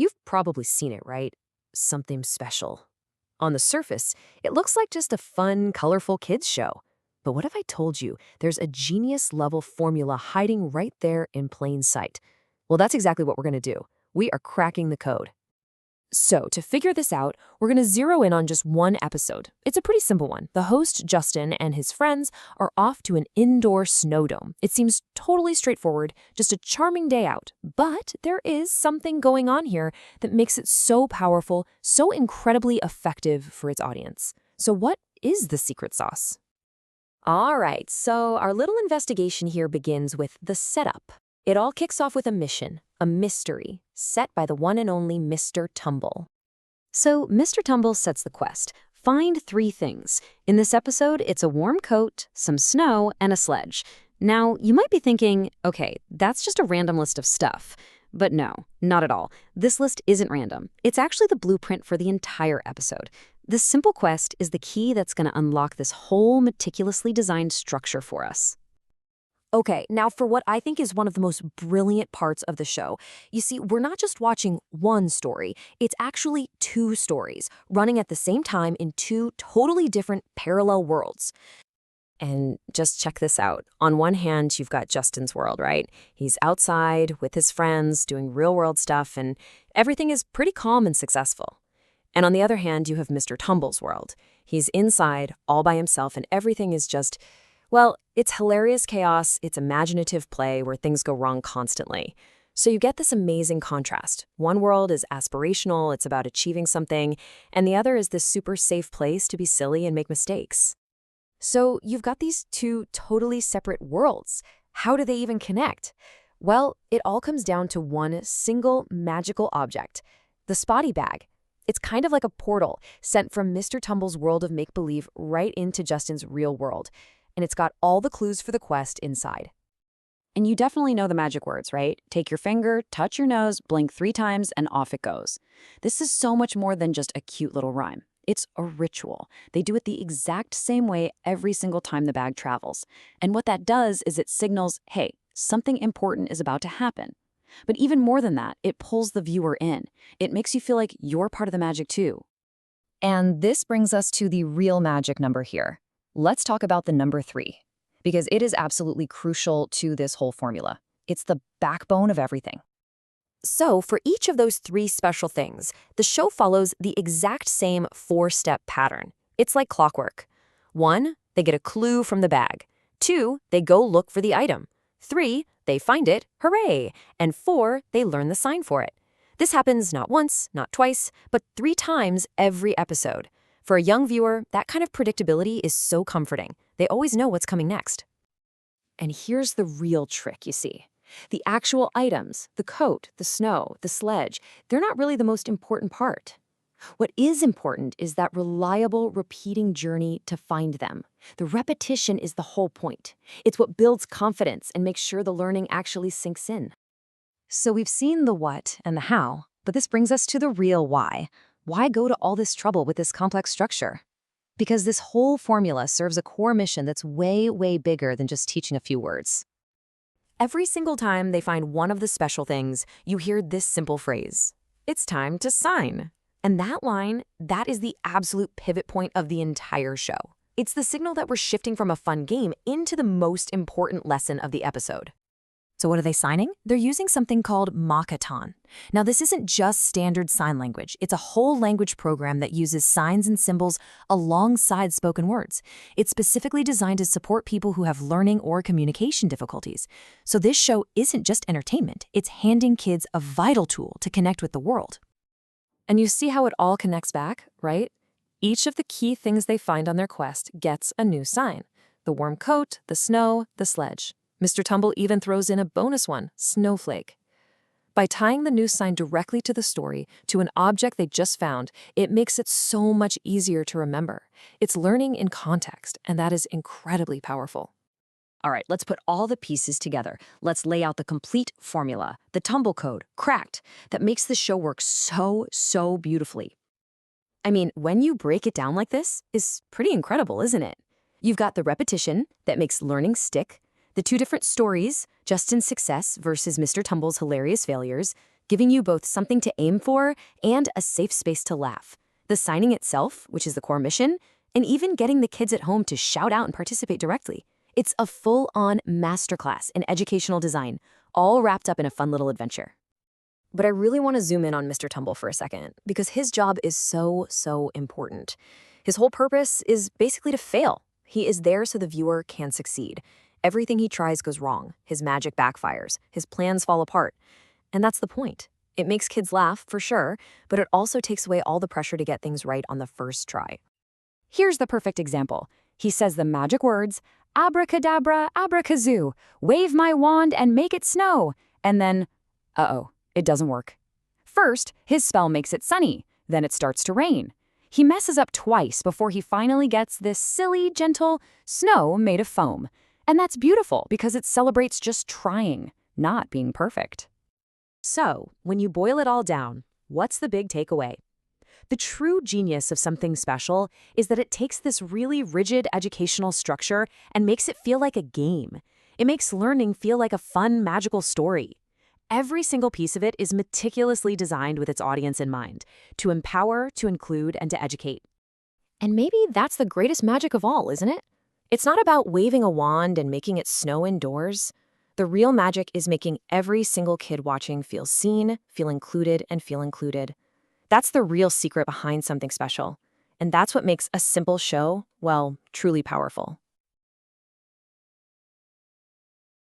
You've probably seen it, right? Something special. On the surface, it looks like just a fun, colorful kids show. But what if I told you there's a genius-level formula hiding right there in plain sight? Well, that's exactly what we're going to do. We are cracking the code. So, to figure this out, we're going to zero in on just one episode. It's a pretty simple one. The host, Justin, and his friends are off to an indoor snow dome. It seems totally straightforward, just a charming day out. But there is something going on here that makes it so powerful, so incredibly effective for its audience. So what is the secret sauce? All right, so our little investigation here begins with the setup. It all kicks off with a mission, a mystery, set by the one and only Mr. Tumble. So Mr. Tumble sets the quest. Find 3 things. In this episode, it's a warm coat, some snow, and a sledge. Now, you might be thinking, okay, that's just a random list of stuff. But no, not at all. This list isn't random. It's actually the blueprint for the entire episode. This simple quest is the key that's going to unlock this whole meticulously designed structure for us. Okay, now for what I think is one of the most brilliant parts of the show. You see, we're not just watching one story, it's actually 2 stories, running at the same time in 2 totally different parallel worlds. And just check this out. On one hand, you've got Justin's world, right? He's outside with his friends, doing real-world stuff, and everything is pretty calm and successful. And on the other hand, you have Mr. Tumble's world. He's inside, all by himself, and everything is just... well, it's hilarious chaos, it's imaginative play where things go wrong constantly. So you get this amazing contrast. One world is aspirational, it's about achieving something, and the other is this super safe place to be silly and make mistakes. So you've got these 2 totally separate worlds. How do they even connect? Well, it all comes down to one single magical object, the Spotty Bag. It's kind of like a portal sent from Mr. Tumble's world of make-believe right into Justin's real world. And it's got all the clues for the quest inside. And you definitely know the magic words, right? Take your finger, touch your nose, blink 3 times, and off it goes. This is so much more than just a cute little rhyme. It's a ritual. They do it the exact same way every single time the bag travels. And what that does is it signals, hey, something important is about to happen. But even more than that, it pulls the viewer in. It makes you feel like you're part of the magic too. And this brings us to the real magic number here. Let's talk about the number 3, because it is absolutely crucial to this whole formula. It's the backbone of everything. So for each of those 3 special things, the show follows the exact same 4-step pattern. It's like clockwork. 1, they get a clue from the bag. 2, they go look for the item. 3, they find it, hooray! And 4, they learn the sign for it. This happens not once, not twice, but 3 times every episode. For a young viewer, that kind of predictability is so comforting. They always know what's coming next. And here's the real trick, you see. The actual items, the coat, the snow, the sledge, they're not really the most important part. What is important is that reliable, repeating journey to find them. The repetition is the whole point. It's what builds confidence and makes sure the learning actually sinks in. So we've seen the what and the how, but this brings us to the real why. Why go to all this trouble with this complex structure? Because this whole formula serves a core mission that's way, way bigger than just teaching a few words. Every single time they find one of the special things, you hear this simple phrase, "It's time to sign." And that line, that is the absolute pivot point of the entire show. It's the signal that we're shifting from a fun game into the most important lesson of the episode. So what are they signing? They're using something called Makaton. Now, this isn't just standard sign language. It's a whole language program that uses signs and symbols alongside spoken words. It's specifically designed to support people who have learning or communication difficulties. So this show isn't just entertainment. It's handing kids a vital tool to connect with the world. And you see how it all connects back, right? Each of the key things they find on their quest gets a new sign. The warm coat, the snow, the sledge. Mr. Tumble even throws in a bonus one, snowflake. By tying the new sign directly to the story, to an object they just found, it makes it so much easier to remember. It's learning in context, and that is incredibly powerful. All right, let's put all the pieces together. Let's lay out the complete formula, the Tumble code, cracked, that makes the show work so beautifully. I mean, when you break it down like this, it's pretty incredible, isn't it? You've got the repetition that makes learning stick, the 2 different stories, Justin's success versus Mr. Tumble's hilarious failures, giving you both something to aim for and a safe space to laugh. The signing itself, which is the core mission, and even getting the kids at home to shout out and participate directly. It's a full-on masterclass in educational design, all wrapped up in a fun little adventure. But I really want to zoom in on Mr. Tumble for a second, because his job is so important. His whole purpose is basically to fail. He is there so the viewer can succeed. Everything he tries goes wrong. His magic backfires. His plans fall apart. And that's the point. It makes kids laugh, for sure, but it also takes away all the pressure to get things right on the first try. Here's the perfect example. He says the magic words, abracadabra, abracazoo, wave my wand and make it snow. And then, uh-oh, it doesn't work. First, his spell makes it sunny. Then it starts to rain. He messes up twice before he finally gets this silly, gentle snow made of foam. And that's beautiful because it celebrates just trying, not being perfect. So, when you boil it all down, what's the big takeaway? The true genius of something special is that it takes this really rigid educational structure and makes it feel like a game. It makes learning feel like a fun, magical story. Every single piece of it is meticulously designed with its audience in mind, to empower, to include, and to educate. And maybe that's the greatest magic of all, isn't it? It's not about waving a wand and making it snow indoors. The real magic is making every single kid watching feel seen, feel included, and feel included. That's the real secret behind something special. And that's what makes a simple show, well, truly powerful.